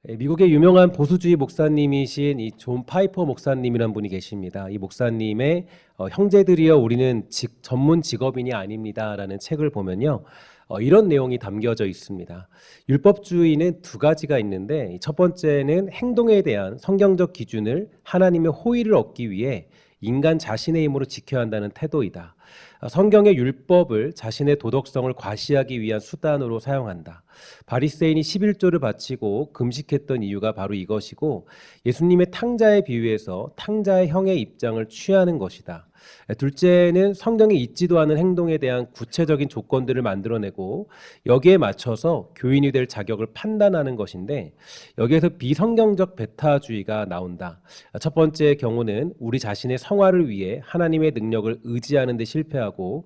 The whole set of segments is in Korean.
미국의 유명한 보수주의 목사님이신 이 존 파이퍼 목사님이란 분이 계십니다. 이 목사님의 형제들이여 우리는 전문 직업인이 아닙니다라는 책을 보면요. 이런 내용이 담겨져 있습니다. 율법주의는 두 가지가 있는데 첫 번째는 행동에 대한 성경적 기준을 하나님의 호의를 얻기 위해 인간 자신의 힘으로 지켜야 한다는 태도이다. 성경의 율법을 자신의 도덕성을 과시하기 위한 수단으로 사용한다. 바리새인이 11조를 바치고 금식했던 이유가 바로 이것이고 예수님의 탕자에 비유해서 탕자의 형의 입장을 취하는 것이다. 둘째는 성경에 있지도 않은 행동에 대한 구체적인 조건들을 만들어내고 여기에 맞춰서 교인이 될 자격을 판단하는 것인데 여기에서 비성경적 배타주의가 나온다. 첫 번째 경우는 우리 자신의 성화를 위해 하나님의 능력을 의지하는 데 실패하고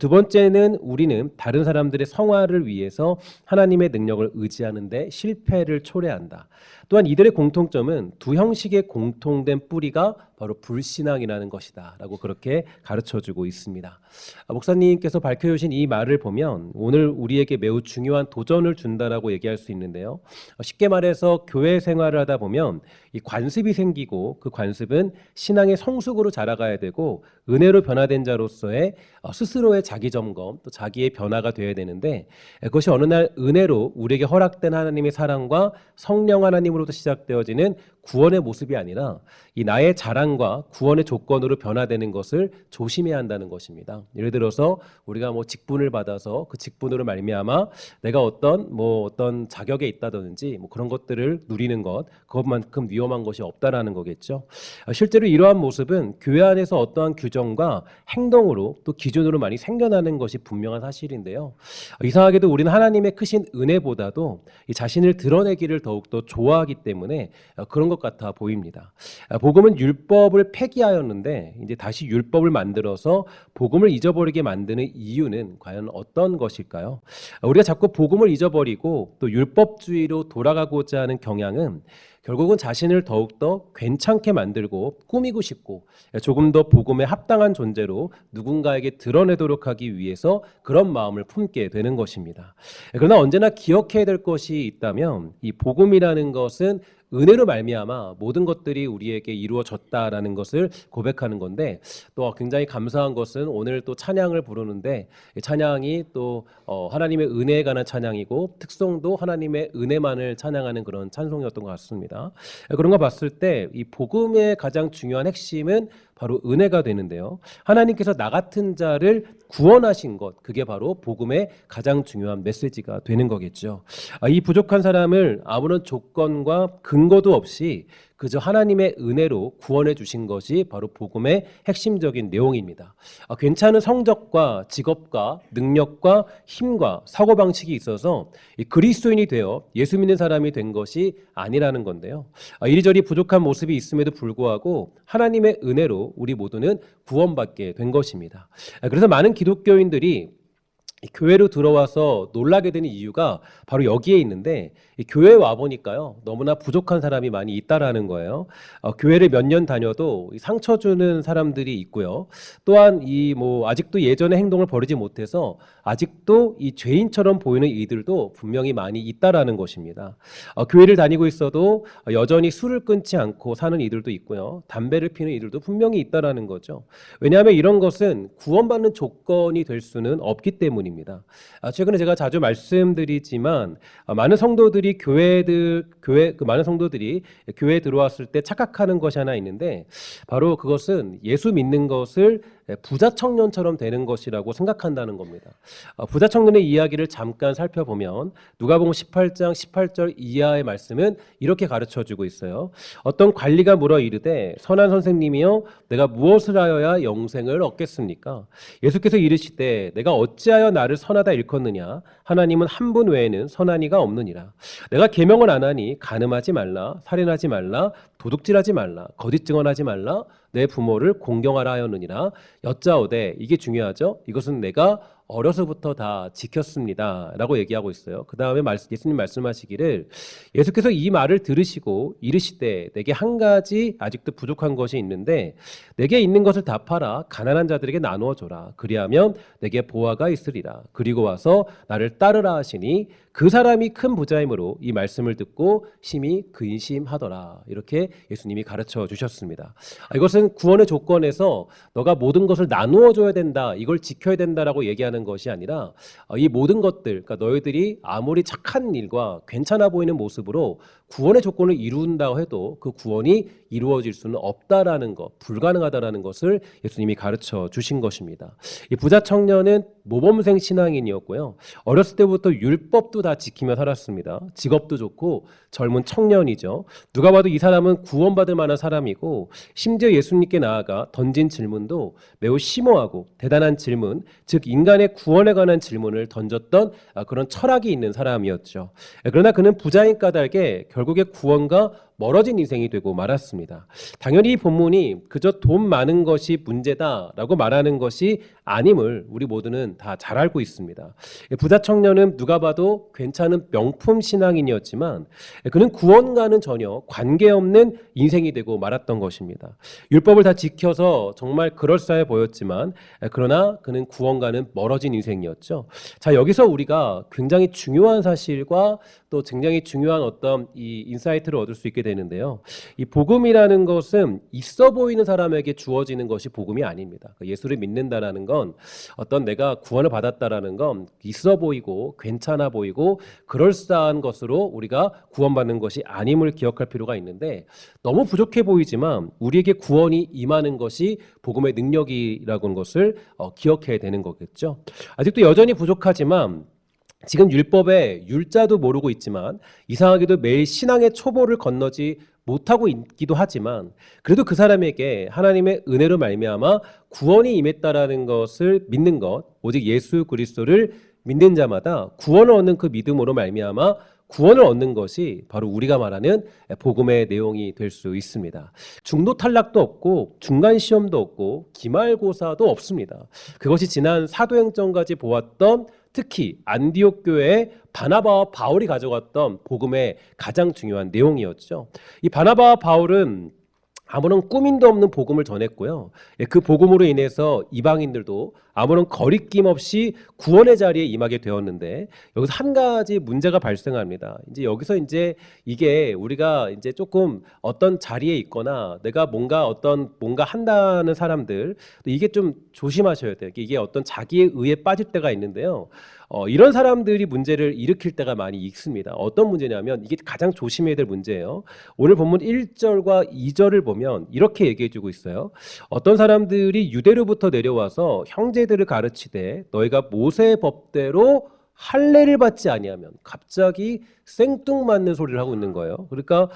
두 번째는 우리는 다른 사람들의 성화를 위해서 하나님의 능력을 의지하는 데 실패를 초래한다. 또한 이들의 공통점은 두 형식의 공통된 뿌리가 바로 불신앙이라는 것이다 라고 그렇게 가르쳐주고 있습니다. 목사님께서 밝혀주신 이 말을 보면 오늘 우리에게 매우 중요한 도전을 준다라고 얘기할 수 있는데요. 쉽게 말해서 교회 생활을 하다 보면 이 관습이 생기고 그 관습은 신앙의 성숙으로 자라가야 되고 은혜로 변화된 자로서의 스스로의 자기점검 또 자기의 변화가 되어야 되는데 그것이 어느 날 은혜로 우리에게 허락된 하나님의 사랑과 성령 하나님으로부터 시작되어지는 구원의 모습이 아니라 이 나의 자랑과 구원의 조건으로 변화되는 것을 조심해야 한다는 것입니다. 예를 들어서 우리가 직분을 받아서 그 직분으로 말미암아 내가 어떤 자격에 있다든지 그런 것들을 누리는 것 그것만큼 위험한 것이 없다라는 거겠죠. 실제로 이러한 모습은 교회 안에서 어떠한 규정과 행동으로 또 기준으로 많이 생겨나는 것이 분명한 사실인데요. 이상하게도 우리는 하나님의 크신 은혜보다도 이 자신을 드러내기를 더욱더 좋아하기 때문에 그런 것 같아 보입니다. 복음은 율법을 폐기하였는데 이제 다시 율법을 만들어서 복음을 잊어버리게 만드는 이유는 과연 어떤 것일까요? 우리가 자꾸 복음을 잊어버리고 또 율법주의로 돌아가고자 하는 경향은 결국은 자신을 더욱더 괜찮게 만들고 꾸미고 싶고 조금 더 복음에 합당한 존재로 누군가에게 드러내도록 하기 위해서 그런 마음을 품게 되는 것입니다. 그러나 언제나 기억해야 될 것이 있다면 이 복음이라는 것은 은혜로 말미암아 모든 것들이 우리에게 이루어졌다라는 것을 고백하는 건데 또 굉장히 감사한 것은 오늘 또 찬양을 부르는데 찬양이 또 하나님의 은혜에 관한 찬양이고 특성도 하나님의 은혜만을 찬양하는 그런 찬송이었던 것 같습니다. 그런 거 봤을 때 이 복음의 가장 중요한 핵심은 바로 은혜가 되는데요. 하나님께서 나 같은 자를 구원하신 것, 그게 바로 복음의 가장 중요한 메시지가 되는 거겠죠. 이 부족한 사람을 아무런 조건과 근거도 없이 그저 하나님의 은혜로 구원해 주신 것이 바로 복음의 핵심적인 내용입니다. 괜찮은 성적과 직업과 능력과 힘과 사고방식이 있어서 그리스도인이 되어 예수 믿는 사람이 된 것이 아니라는 건데요. 이리저리 부족한 모습이 있음에도 불구하고 하나님의 은혜로 우리 모두는 구원받게 된 것입니다. 그래서 많은 기독교인들이 교회로 들어와서 놀라게 되는 이유가 바로 여기에 있는데 교회에 와보니까요 너무나 부족한 사람이 많이 있다라는 거예요. 교회를 몇 년 다녀도 상처 주는 사람들이 있고요. 또한 아직도 예전의 행동을 버리지 못해서 아직도 이 죄인처럼 보이는 이들도 분명히 많이 있다라는 것입니다. 교회를 다니고 있어도 여전히 술을 끊지 않고 사는 이들도 있고요. 담배를 피는 이들도 분명히 있다라는 거죠. 왜냐하면 이런 것은 구원받는 조건이 될 수는 없기 때문입니다. 최근에 제가 자주 말씀드리지만 많은 성도들이 많은 성도들이 교회에 들어왔을 때 착각하는 것이 하나 있는데 바로 그것은 예수 믿는 것을 부자 청년처럼 되는 것이라고 생각한다는 겁니다. 부자 청년의 이야기를 잠깐 살펴보면 누가복음 18장 18절 이하의 말씀은 이렇게 가르쳐주고 있어요. 어떤 관리가 물어 이르되 선한 선생님이여 내가 무엇을 하여야 영생을 얻겠습니까? 예수께서 이르시되 내가 어찌하여 나를 선하다 일컫느냐? 하나님은 한 분 외에는 선한 이가 없느니라. 내가 계명을 안 하니 간음하지 말라, 살인하지 말라, 도둑질하지 말라, 거짓 증언하지 말라, 내 부모를 공경하라 하였느니라. 여짜오되 이게 중요하죠. 이것은 내가 어려서부터 다 지켰습니다라고 얘기하고 있어요. 그 다음에 예수님 말씀하시기를 예수께서 이 말을 들으시고 이르시되 내게 한 가지 아직도 부족한 것이 있는데 내게 있는 것을 다 팔아 가난한 자들에게 나누어 줘라. 그리하면 내게 보화가 있으리라. 그리고 와서 나를 따르라 하시니 그 사람이 큰 부자이므로 이 말씀을 듣고 심히 근심하더라. 이렇게 예수님이 가르쳐 주셨습니다. 이것은 구원의 조건에서 너가 모든 것을 나누어 줘야 된다, 이걸 지켜야 된다라고 얘기하는 것이 아니라 이 모든 것들, 그러니까 너희들이 아무리 착한 일과 괜찮아 보이는 모습으로 구원의 조건을 이룬다고 해도 그 구원이 이루어질 수는 없다라는 것, 불가능하다라는 것을 예수님이 가르쳐 주신 것입니다. 이 부자 청년은 모범생 신앙인이었고요. 어렸을 때부터 율법도 다 지키며 살았습니다. 직업도 좋고 젊은 청년이죠. 누가 봐도 이 사람은 구원받을 만한 사람이고 심지어 예수님께 나아가 던진 질문도 매우 심오하고 대단한 질문, 즉 인간의 구원에 관한 질문을 던졌던 그런 철학이 있는 사람이었죠. 그러나 그는 부자인 까닭에 결국에 구원과 멀어진 인생이 되고 말았습니다. 당연히 이 본문이 그저 돈 많은 것이 문제다라고 말하는 것이 아님을 우리 모두는 다 잘 알고 있습니다. 부자 청년은 누가 봐도 괜찮은 명품 신앙인이었지만 그는 구원과는 전혀 관계없는 인생이 되고 말았던 것입니다. 율법을 다 지켜서 정말 그럴싸해 보였지만 그러나 그는 구원과는 멀어진 인생이었죠. 자, 여기서 우리가 굉장히 중요한 사실과 또 굉장히 중요한 어떤 이 인사이트를 얻을 수 있게 되는데요. 이 복음이라는 것은 있어 보이는 사람에게 주어지는 것이 복음이 아닙니다. 예수를 믿는다라는 건 어떤 내가 구원을 받았다라는 건 있어 보이고 괜찮아 보이고 그럴싸한 것으로 우리가 구원받는 것이 아님을 기억할 필요가 있는데 너무 부족해 보이지만 우리에게 구원이 임하는 것이 복음의 능력이라는 것을 기억해야 되는 거겠죠. 아직도 여전히 부족하지만 지금 율법에 율자도 모르고 있지만 이상하게도 매일 신앙의 초보를 건너지 못하고 있기도 하지만 그래도 그 사람에게 하나님의 은혜로 말미암아 구원이 임했다라는 것을 믿는 것, 오직 예수 그리스도를 믿는 자마다 구원을 얻는 그 믿음으로 말미암아 구원을 얻는 것이 바로 우리가 말하는 복음의 내용이 될 수 있습니다. 중도 탈락도 없고 중간 시험도 없고 기말고사도 없습니다. 그것이 지난 사도행전까지 보았던 특히 안디옥 교회의 바나바와 바울이 가져갔던 복음의 가장 중요한 내용이었죠. 이 바나바와 바울은 아무런 꾸민도 없는 복음을 전했고요. 그 복음으로 인해서 이방인들도 아무런 거리낌 없이 구원의 자리에 임하게 되었는데 여기서 한 가지 문제가 발생합니다. 여기서 이게 우리가 조금 어떤 자리에 있거나 내가 뭔가 한다는 사람들 이게 좀 조심하셔야 돼요. 이게 어떤 자기의 의에 빠질 때가 있는데요. 이런 사람들이 문제를 일으킬 때가 많이 있습니다. 어떤 문제냐면 이게 가장 조심해야 될 문제예요. 오늘 본문 1절과 2절을 보면 이렇게 얘기해주고 있어요. 어떤 사람들이 유대로부터 내려와서 형제들을 가르치되 너희가 모세의 법대로 할례를 받지 아니하면 갑자기 생뚱맞는 소리를 하고 있는 거예요. 그러니까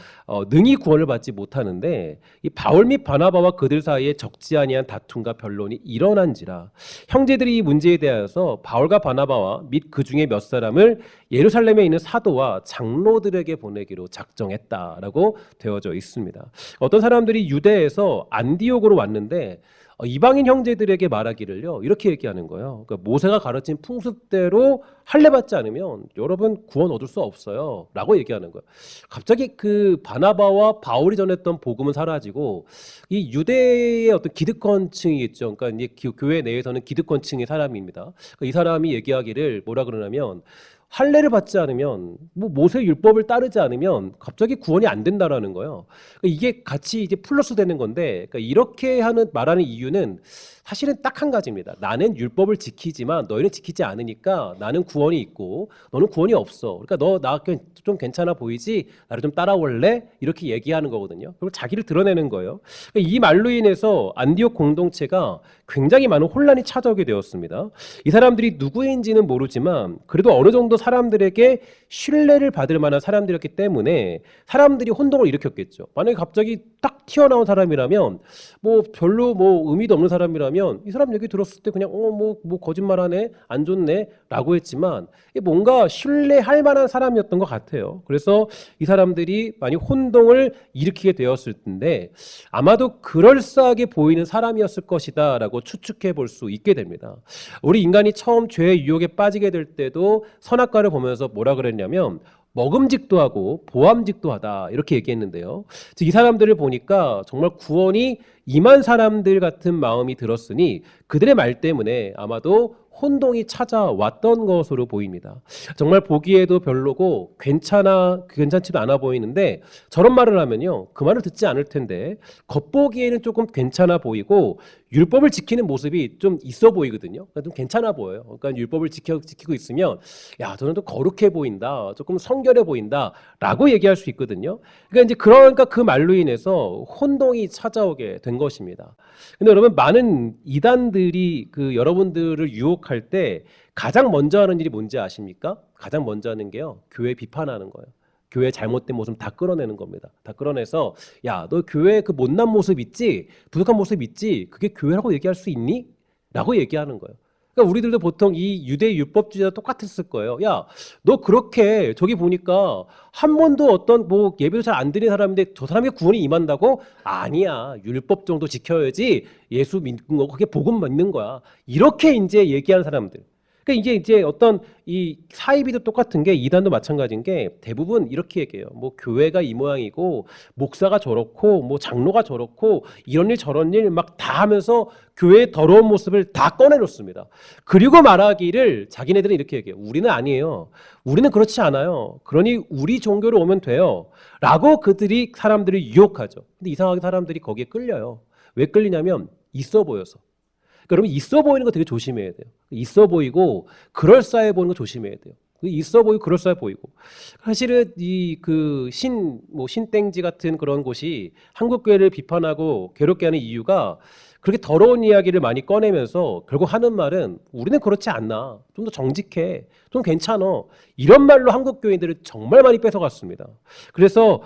능히 구원을 받지 못하는데 이 바울 및 바나바와 그들 사이에 적지 아니한 다툼과 변론이 일어난지라 형제들이 이 문제에 대하여서 바울과 바나바와 및 그 중에 몇 사람을 예루살렘에 있는 사도와 장로들에게 보내기로 작정했다라고 되어져 있습니다. 어떤 사람들이 유대에서 안디옥으로 왔는데 이방인 형제들에게 말하기를요 이렇게 얘기하는 거예요. 그러니까 모세가 가르친 풍습대로 할례 받지 않으면 여러분 구원 얻을 수 없어요 라고 얘기하는 거예요. 갑자기 그 바나바와 바울이 전했던 복음은 사라지고 이 유대의 어떤 기득권층이 있죠. 그러니까 이제 교회 내에서는 기득권층의 사람입니다. 그러니까 이 사람이 얘기하기를 뭐라 그러냐면 할례를 받지 않으면 모세 율법을 따르지 않으면 갑자기 구원이 안 된다라는 거예요. 이게 같이 플러스 되는 건데 이렇게 말하는 이유는 사실은 딱 한 가지입니다. 나는 율법을 지키지만 너희는 지키지 않으니까 나는 구원이 있고 너는 구원이 없어. 그러니까 너 나 좀 괜찮아 보이지? 나를 좀 따라올래? 이렇게 얘기하는 거거든요. 그리고 자기를 드러내는 거예요. 이 말로 인해서 안디옥 공동체가 굉장히 많은 혼란이 찾아오게 되었습니다. 이 사람들이 누구인지는 모르지만 그래도 어느 정도 사람들에게 신뢰를 받을 만한 사람들이었기 때문에 사람들이 혼동을 일으켰겠죠. 만약에 갑자기 딱 튀어나온 사람이라면 뭐 별로 뭐 의미도 없는 사람이라면 이 사람 얘기 들었을 때 그냥 뭐 거짓말하네, 안 좋네라고 했지만 뭔가 신뢰할 만한 사람이었던 것 같아요. 그래서 이 사람들이 많이 혼동을 일으키게 되었을 텐데 아마도 그럴싸하게 보이는 사람이었을 것이다라고 추측해 볼 수 있게 됩니다. 우리 인간이 처음 죄의 유혹에 빠지게 될 때도 선악과를 보면서 뭐라 그랬냐면 먹음직도 하고 보암직도 하다 이렇게 얘기했는데요. 즉 이 사람들을 보니까 정말 구원이 임한 사람들 같은 마음이 들었으니 그들의 말 때문에 아마도 혼동이 찾아왔던 것으로 보입니다. 정말 보기에도 별로고 괜찮지도 않아 보이는데 저런 말을 하면요. 그 말을 듣지 않을 텐데 겉보기에는 조금 괜찮아 보이고 율법을 지키는 모습이 좀 있어 보이거든요. 그러니까 좀 괜찮아 보여요. 그러니까 율법을 지키고 있으면 야, 저는 좀 거룩해 보인다. 조금 성결해 보인다. 라고 얘기할 수 있거든요. 그러니까 그 말로 인해서 혼동이 찾아오게 된 것입니다. 근데 여러분 많은 이단들이 그 여러분들을 유혹할 때 가장 먼저 하는 일이 뭔지 아십니까? 가장 먼저 하는 게요. 교회 비판하는 거예요. 교회 잘못된 모습 다 끌어내는 겁니다. 다 끌어내서 야, 너 교회 그 못난 모습 있지? 부족한 모습 있지? 그게 교회라고 얘기할 수 있니? 라고 얘기하는 거예요. 그러니까 우리들도 보통 이 유대 율법주의와 똑같았을 거예요. 야, 너 그렇게 저기 보니까 한 번도 어떤 뭐 예배도 잘 안 드리는 사람인데 저 사람에게 구원이 임한다고? 아니야. 율법 정도 지켜야지 예수 믿는 거 그게 복음 믿는 거야. 이렇게 이제 얘기하는 사람들. 그러니까 이제 어떤 이 사이비도 똑같은 게 이단도 마찬가지인 게 대부분 이렇게 얘기해요. 뭐 교회가 이 모양이고 목사가 저렇고 뭐 장로가 저렇고 이런 일 저런 일 막 다 하면서 교회의 더러운 모습을 다 꺼내놓습니다. 그리고 말하기를 자기네들은 이렇게 얘기해요. 우리는 아니에요. 우리는 그렇지 않아요. 그러니 우리 종교로 오면 돼요. 라고 사람들을 유혹하죠. 근데 이상하게 사람들이 거기에 끌려요. 왜 끌리냐면 있어 보여서. 그러면 있어 보이는 거 되게 조심해야 돼요. 있어 보이고 그럴싸해 보이는 거 조심해야 돼요. 있어 보이고 그럴싸해 보이고 사실은 이 그 신땡지 같은 그런 곳이 한국 교회를 비판하고 괴롭게 하는 이유가 그렇게 더러운 이야기를 많이 꺼내면서 결국 하는 말은 우리는 그렇지 않나, 좀 더 정직해, 좀 괜찮어, 이런 말로 한국 교인들을 정말 많이 뺏어갔습니다. 그래서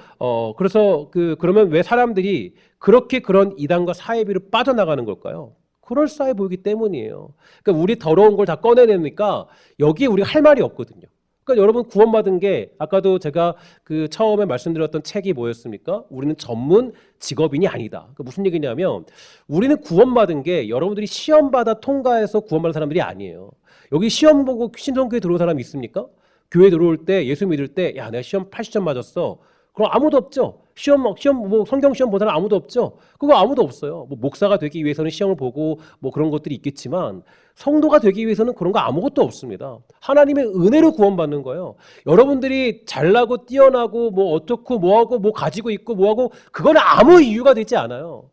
그러면 왜 사람들이 그렇게 그런 이단과 사이비로 빠져나가는 걸까요? 그럴싸해 보이기 때문이에요. 그러니까 우리 더러운 걸 다 꺼내내니까 여기에 우리가 할 말이 없거든요. 그러니까 여러분 구원받은 게 아까도 제가 그 처음에 말씀드렸던 책이 뭐였습니까? 우리는 전문 직업인이 아니다. 그러니까 무슨 얘기냐면 우리는 구원받은 게 여러분들이 시험 받아 통과해서 구원받은 사람들이 아니에요. 여기 시험 보고 신성교회 들어온 사람이 있습니까? 교회 들어올 때 예수 믿을 때 야, 내가 시험 80점 맞았어. 그럼 아무도 없죠. 성경 시험 본 사람 아무도 없죠. 그거 아무도 없어요. 뭐 목사가 되기 위해서는 시험을 보고 뭐 그런 것들이 있겠지만 성도가 되기 위해서는 그런 거 아무것도 없습니다. 하나님의 은혜로 구원받는 거예요. 여러분들이 잘나고 뛰어나고 뭐 어떻고 뭐하고 뭐 가지고 있고 뭐하고 그건 아무 이유가 되지 않아요.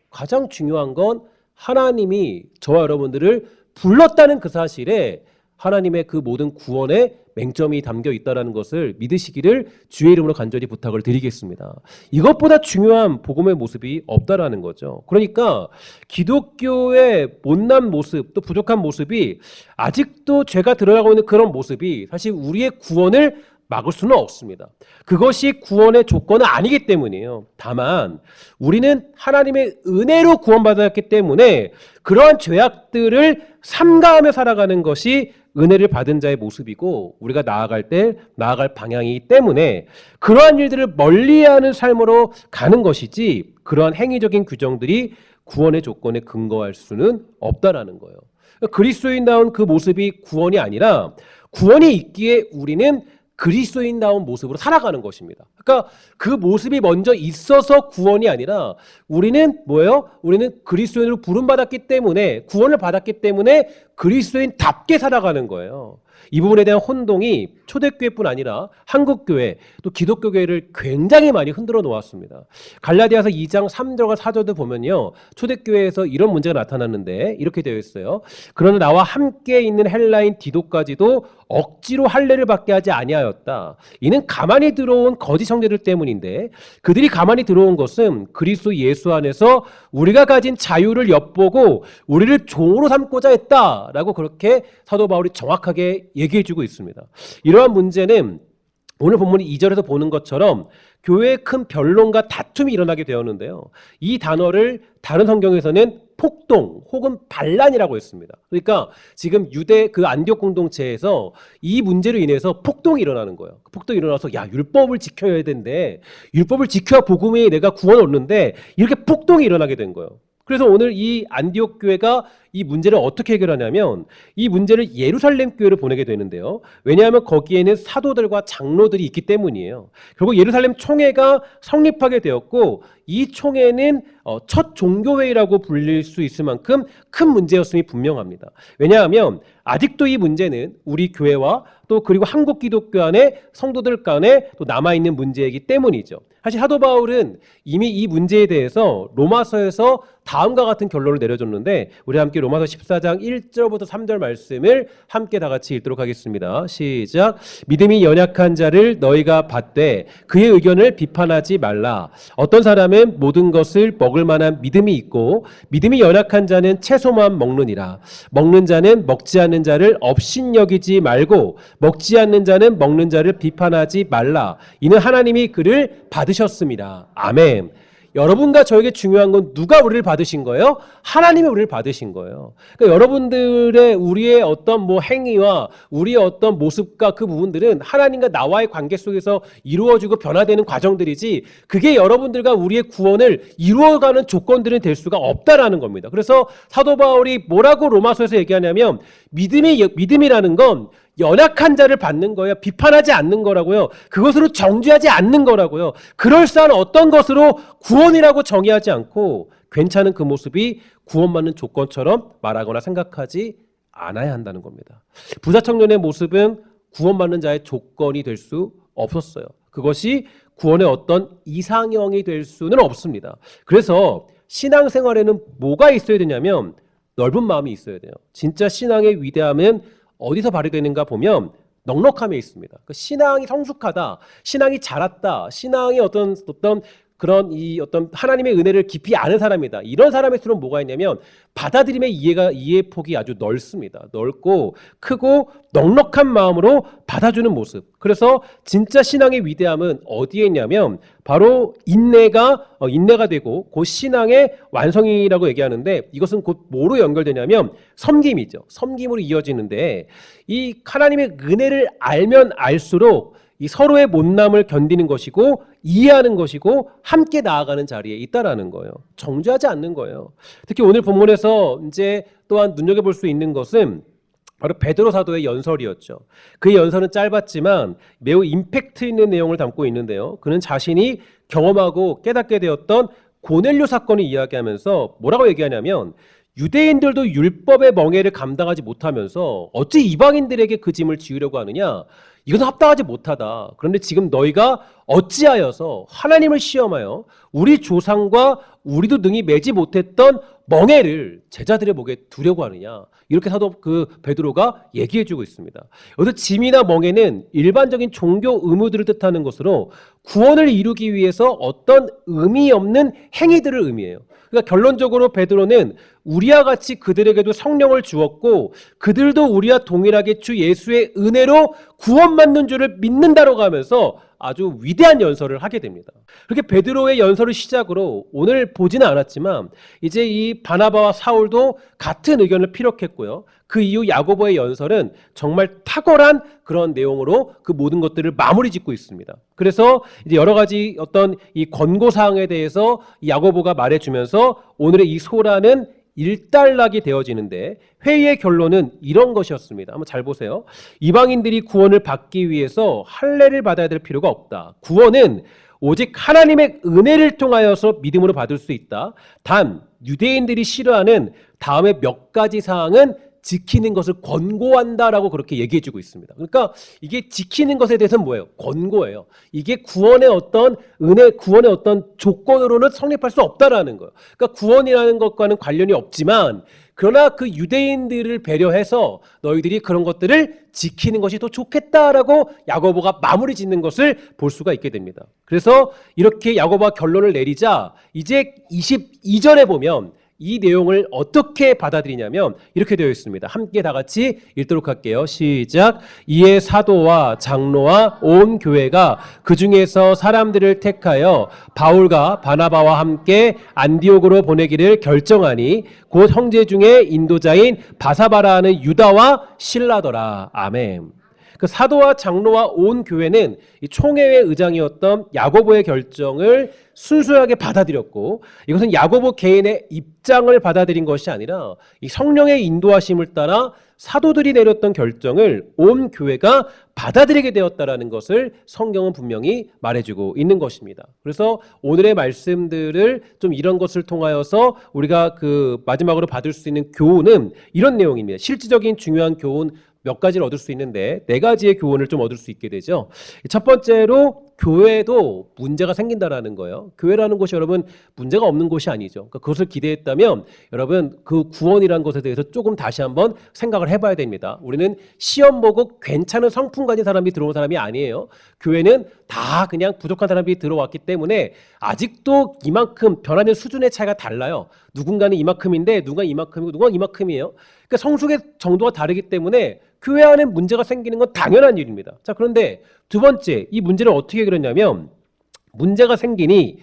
가장 중요한 건 하나님이 저와 여러분들을 불렀다는 그 사실에 하나님의 그 모든 구원에 맹점이 담겨 있다는 것을 믿으시기를 주의 이름으로 간절히 부탁을 드리겠습니다. 이것보다 중요한 복음의 모습이 없다라는 거죠. 그러니까 기독교의 못난 모습, 또 부족한 모습이 아직도 죄가 들어가고 있는 그런 모습이 사실 우리의 구원을 막을 수는 없습니다. 그것이 구원의 조건은 아니기 때문이에요. 다만 우리는 하나님의 은혜로 구원받았기 때문에 그러한 죄악들을 삼가하며 살아가는 것이 은혜를 받은 자의 모습이고 우리가 나아갈 방향이기 때문에 그러한 일들을 멀리하는 삶으로 가는 것이지 그러한 행위적인 규정들이 구원의 조건에 근거할 수는 없다라는 거예요. 그리스도인다운 그 모습이 구원이 아니라 구원이 있기에 우리는 그리스도인다운 모습으로 살아가는 것입니다. 그러니까 그 모습이 먼저 있어서 구원이 아니라 우리는 뭐예요? 우리는 그리스도인으로 부름받았기 때문에 구원을 받았기 때문에 그리스도인답게 살아가는 거예요. 이 부분에 대한 혼동이 초대교회뿐 아니라 한국교회 또 기독교교회를 굉장히 많이 흔들어 놓았습니다. 갈라디아서 2장 3절과 4절도 보면요. 초대교회에서 이런 문제가 나타났는데 이렇게 되어 있어요. 그러나 나와 함께 있는 헬라인 디도까지도 억지로 할례를 받게 하지 아니하였다. 이는 가만히 들어온 거짓 형제들 때문인데 그들이 가만히 들어온 것은 그리스도 예수 안에서 우리가 가진 자유를 엿보고 우리를 종으로 삼고자 했다라고 그렇게 사도 바울이 정확하게 얘기해주고 있습니다. 이러한 문제는 오늘 본문이 2절에서 보는 것처럼 교회의 큰 변론과 다툼이 일어나게 되었는데요. 이 단어를 다른 성경에서는 폭동 혹은 반란이라고 했습니다. 그러니까 지금 유대 그 안디옥 공동체에서 이 문제로 인해서 폭동이 일어나는 거예요. 폭동이 일어나서 야, 율법을 지켜야 되는데 율법을 지켜야 복음에 내가 구원을 얻는데 이렇게 폭동이 일어나게 된 거예요. 그래서 오늘 이 안디옥 교회가 이 문제를 어떻게 해결하냐면 이 문제를 예루살렘 교회로 보내게 되는데요. 왜냐하면 거기에는 사도들과 장로들이 있기 때문이에요. 결국 예루살렘 총회가 성립하게 되었고 이 총회는 첫 종교회의라고 불릴 수 있을 만큼 큰 문제였음이 분명합니다. 왜냐하면 아직도 이 문제는 우리 교회와 또 그리고 한국 기독교 안에 성도들 간에 또 남아있는 문제이기 때문이죠. 사실 사도 바울은 이미 이 문제에 대해서 로마서에서 다음과 같은 결론을 내려줬는데 우리 함께 로마서 14장 1절부터 3절 말씀을 함께 다 같이 읽도록 하겠습니다. 시작. 믿음이 연약한 자를 너희가 받되 그의 의견을 비판하지 말라. 어떤 사람은 모든 것을 먹을 만한 믿음이 있고 믿음이 연약한 자는 채소만 먹느니라. 먹는 자는 먹지 않는 자를 업신여기지 말고 먹지 않는 자는 먹는 자를 비판하지 말라. 이는 하나님이 그를 받으셨습니다. 아멘. 여러분과 저에게 중요한 건 누가 우리를 받으신 거예요? 하나님이 우리를 받으신 거예요. 그러니까 여러분들의 우리의 어떤 행위와 우리의 어떤 모습과 그 부분들은 하나님과 나와의 관계 속에서 이루어지고 변화되는 과정들이지 그게 여러분들과 우리의 구원을 이루어가는 조건들은 될 수가 없다라는 겁니다. 그래서 사도 바울이 뭐라고 로마서에서 얘기하냐면 믿음이라는 건 연약한 자를 받는 거예요. 비판하지 않는 거라고요. 그것으로 정죄하지 않는 거라고요. 그럴싸한 어떤 것으로 구원이라고 정의하지 않고 괜찮은 그 모습이 구원받는 조건처럼 말하거나 생각하지 않아야 한다는 겁니다. 부자 청년의 모습은 구원받는 자의 조건이 될 수 없었어요. 그것이 구원의 어떤 이상형이 될 수는 없습니다. 그래서 신앙생활에는 뭐가 있어야 되냐면 넓은 마음이 있어야 돼요. 진짜 신앙의 위대함은 어디서 발휘되는가 보면 넉넉함에 있습니다. 그 신앙이 성숙하다, 신앙이 자랐다, 신앙이 어떤 그런 어떤 하나님의 은혜를 깊이 아는 사람이다. 이런 사람일수록 뭐가 있냐면 받아들임의 이해 폭이 아주 넓습니다. 넓고 크고 넉넉한 마음으로 받아주는 모습. 그래서 진짜 신앙의 위대함은 어디에 있냐면 바로 인내가 되고 그 신앙의 완성이라고 얘기하는데 이것은 곧 뭐로 연결되냐면 섬김이죠. 섬김으로 이어지는데 이 하나님의 은혜를 알면 알수록 이 서로의 못남을 견디는 것이고 이해하는 것이고 함께 나아가는 자리에 있다라는 거예요. 정죄하지 않는 거예요. 특히 오늘 본문에서 이제 또한 눈여겨볼 수 있는 것은 바로 베드로 사도의 연설이었죠. 그의 연설은 짧았지만 매우 임팩트 있는 내용을 담고 있는데요. 그는 자신이 경험하고 깨닫게 되었던 고넬료 사건을 이야기하면서 뭐라고 얘기하냐면 유대인들도 율법의 멍에를 감당하지 못하면서 어찌 이방인들에게 그 짐을 지우려고 하느냐? 이것은 합당하지 못하다. 그런데 지금 너희가 어찌하여서 하나님을 시험하여 우리 조상과 우리도 능히 매지 못했던 멍에를 제자들의 목에 두려고 하느냐? 이렇게 사도 베드로가 얘기해주고 있습니다. 여기서 짐이나 멍에는 일반적인 종교 의무들을 뜻하는 것으로 구원을 이루기 위해서 어떤 의미 없는 행위들을 의미해요. 그러니까 결론적으로 베드로는 우리와 같이 그들에게도 성령을 주었고 그들도 우리와 동일하게 주 예수의 은혜로 구원받는 줄을 믿는다라고 하면서 아주 위대한 연설을 하게 됩니다. 그렇게 베드로의 연설을 시작으로 오늘 보지는 않았지만 이제 이 바나바와 사울도 같은 의견을 피력했고요. 그 이후 야고보의 연설은 정말 탁월한 그런 내용으로 그 모든 것들을 마무리 짓고 있습니다. 그래서 이제 여러 가지 어떤 이 권고사항에 대해서 야고보가 말해주면서 오늘의 이 소라는 일단락이 되어지는데 회의의 결론은 이런 것이었습니다. 한번 잘 보세요. 이방인들이 구원을 받기 위해서 할례를 받아야 될 필요가 없다. 구원은 오직 하나님의 은혜를 통하여서 믿음으로 받을 수 있다. 단 유대인들이 싫어하는 다음에 몇 가지 사항은 지키는 것을 권고한다라고 그렇게 얘기해주고 있습니다. 그러니까 이게 지키는 것에 대해서는 뭐예요? 권고예요. 이게 구원의 어떤 은혜, 구원의 어떤 조건으로는 성립할 수 없다라는 거예요. 그러니까 구원이라는 것과는 관련이 없지만 그러나 그 유대인들을 배려해서 너희들이 그런 것들을 지키는 것이 더 좋겠다라고 야고보가 마무리 짓는 것을 볼 수가 있게 됩니다. 그래서 이렇게 야고보가 결론을 내리자 이제 22절에 보면 이 내용을 어떻게 받아들이냐면 이렇게 되어 있습니다. 함께 다 같이 읽도록 할게요. 시작. 이에 사도와 장로와 온 교회가 그 중에서 사람들을 택하여 바울과 바나바와 함께 안디옥으로 보내기를 결정하니 곧 형제 중에 인도자인 바사바라 하는 유다와 실라더라. 아멘. 그 사도와 장로와 온 교회는 이 총회의 의장이었던 야고보의 결정을 순수하게 받아들였고, 이것은 야고보 개인의 입장을 받아들인 것이 아니라 이 성령의 인도하심을 따라 사도들이 내렸던 결정을 온 교회가 받아들이게 되었다라는 것을 성경은 분명히 말해주고 있는 것입니다. 그래서 오늘의 말씀들을 좀 이런 것을 통하여서 우리가 그 마지막으로 받을 수 있는 교훈은 이런 내용입니다. 실질적인 중요한 교훈 몇 가지를 얻을 수 있는데 네 가지의 교훈을 좀 얻을 수 있게 되죠. 첫 번째로 교회도 문제가 생긴다라는 거예요. 교회라는 곳이 여러분 문제가 없는 곳이 아니죠. 그러니까 그것을 기대했다면 여러분 그 구원이라는 것에 대해서 조금 다시 한번 생각을 해봐야 됩니다. 우리는 시험 보고 괜찮은 성품 가진 사람이 들어온 사람이 아니에요. 교회는 다 그냥 부족한 사람이 들어왔기 때문에 아직도 이만큼 변하는 수준의 차이가 달라요. 누군가는 이만큼인데 누군가 이만큼이고 누군가 이만큼이에요. 그러니까 성숙의 정도가 다르기 때문에 교회 안에 문제가 생기는 건 당연한 일입니다. 자, 그런데 두 번째, 이 문제를 어떻게 그렸냐면 문제가 생기니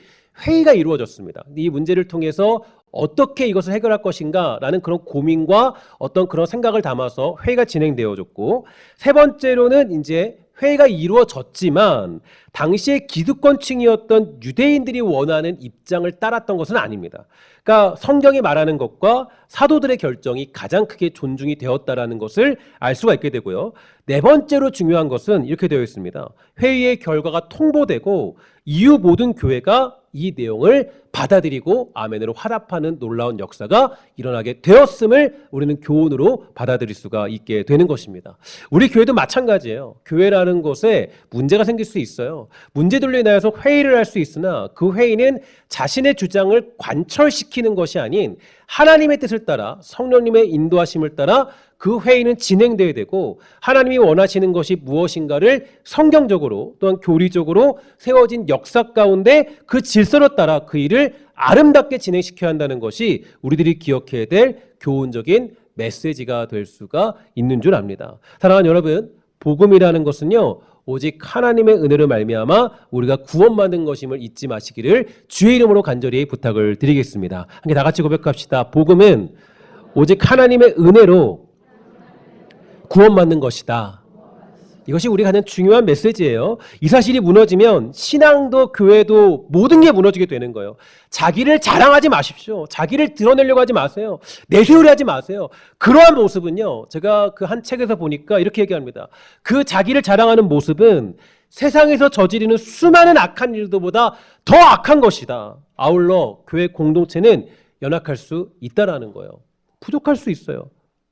회의가 이루어졌습니다. 이 문제를 통해서 어떻게 이것을 해결할 것인가라는 그런 고민과 어떤 그런 생각을 담아서 회의가 진행되어졌고, 세 번째로는 이제 회의가 이루어졌지만 당시에 기득권층이었던 유대인들이 원하는 입장을 따랐던 것은 아닙니다. 그러니까 성경이 말하는 것과 사도들의 결정이 가장 크게 존중이 되었다라는 것을 알 수가 있게 되고요. 네 번째로 중요한 것은 이렇게 되어 있습니다. 회의의 결과가 통보되고 이후 모든 교회가 이 내용을 받아들이고 아멘으로 화답하는 놀라운 역사가 일어나게 되었음을 우리는 교훈으로 받아들일 수가 있게 되는 것입니다. 우리 교회도 마찬가지예요. 교회라는 곳에 문제가 생길 수 있어요. 문제들로 인하여서 회의를 할 수 있으나 그 회의는 자신의 주장을 관철시키는 것이 아닌 하나님의 뜻을 따라 성령님의 인도하심을 따라 그 회의는 진행되어야 되고, 하나님이 원하시는 것이 무엇인가를 성경적으로 또한 교리적으로 세워진 역사 가운데 그 질서로 따라 그 일을 아름답게 진행시켜야 한다는 것이 우리들이 기억해야 될 교훈적인 메시지가 될 수가 있는 줄 압니다. 사랑하는 여러분, 복음이라는 것은요 오직 하나님의 은혜로 말미암아 우리가 구원받은 것임을 잊지 마시기를 주의 이름으로 간절히 부탁을 드리겠습니다. 함께 다 같이 고백합시다. 복음은 오직 하나님의 은혜로 구원받는 것이다. 이것이 우리가 가장 중요한 메시지예요. 이 사실이 무너지면 신앙도 교회도 모든 게 무너지게 되는 거예요. 자기를 자랑하지 마십시오. 자기를 드러내려고 하지 마세요. 내세우려 하지 마세요. 그러한 모습은요, 제가 그 한 책에서 보니까 이렇게 얘기합니다. 그 자기를 자랑하는 모습은 세상에서 저지르는 수많은 악한 일들보다 더 악한 것이다. 아울러 교회 공동체는 연약할 수 있다라는 거예요. 부족할 수 있어요.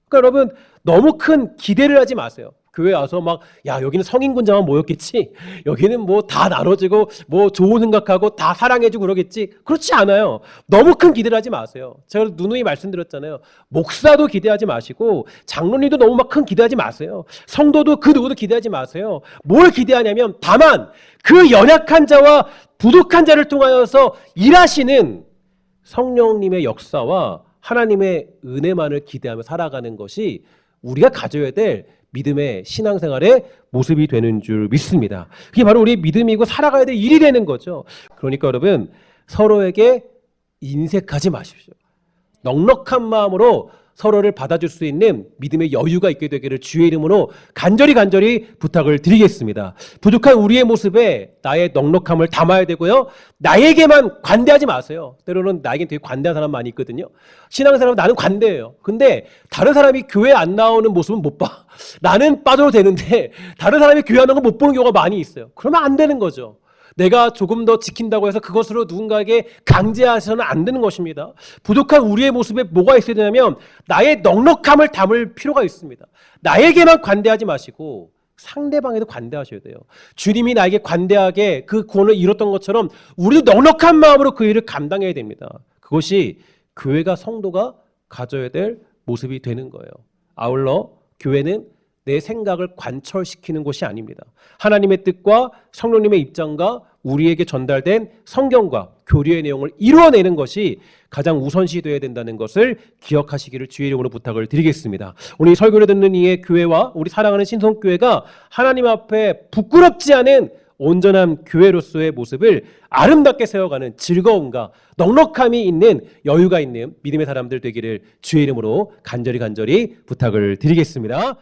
그러니까 여러분 너무 큰 기대를 하지 마세요. 교회 와서 막 야 여기는 성인군자만 모였겠지, 여기는 뭐 다 나눠지고 뭐 좋은 생각하고 다 사랑해주고 그러겠지. 그렇지 않아요. 너무 큰 기대를 하지 마세요. 제가 누누이 말씀드렸잖아요. 목사도 기대하지 마시고 장로님도 너무 막 큰 기대하지 마세요. 성도도 그 누구도 기대하지 마세요. 뭘 기대하냐면 다만 그 연약한 자와 부족한 자를 통하여서 일하시는 성령님의 역사와 하나님의 은혜만을 기대하며 살아가는 것이 우리가 가져야 될 믿음의 신앙생활의 모습이 되는 줄 믿습니다. 그게 바로 우리의 믿음이고 살아가야 될 일이 되는 거죠. 그러니까 여러분 서로에게 인색하지 마십시오. 넉넉한 마음으로 서로를 받아줄 수 있는 믿음의 여유가 있게 되기를 주의 이름으로 간절히 부탁을 드리겠습니다. 부족한 우리의 모습에 나의 넉넉함을 담아야 되고요. 나에게만 관대하지 마세요. 때로는 나에겐 되게 관대한 사람 많이 있거든요. 신앙생활은 나는 관대해요. 근데 다른 사람이 교회 안 나오는 모습은 못 봐. 나는 빠져도 되는데 다른 사람이 교회 안 나오는 거 못 보는 경우가 많이 있어요. 그러면 안 되는 거죠. 내가 조금 더 지킨다고 해서 그것으로 누군가에게 강제하셔서는 안 되는 것입니다. 부족한 우리의 모습에 뭐가 있어야 되냐면 나의 넉넉함을 담을 필요가 있습니다. 나에게만 관대하지 마시고 상대방에도 관대하셔야 돼요. 주님이 나에게 관대하게 그 구원을 이뤘던 것처럼 우리도 넉넉한 마음으로 그 일을 감당해야 됩니다. 그것이 교회가 성도가 가져야 될 모습이 되는 거예요. 아울러 교회는 내 생각을 관철시키는 곳이 아닙니다. 하나님의 뜻과 성령님의 입장과 우리에게 전달된 성경과 교리의 내용을 이루어내는 것이 가장 우선시돼야 된다는 것을 기억하시기를 주의 이름으로 부탁을 드리겠습니다. 오늘 이 설교를 듣는 이의 교회와 우리 사랑하는 신성교회가 하나님 앞에 부끄럽지 않은 온전한 교회로서의 모습을 아름답게 세워가는 즐거움과 넉넉함이 있는 여유가 있는 믿음의 사람들 되기를 주의 이름으로 간절히 부탁을 드리겠습니다.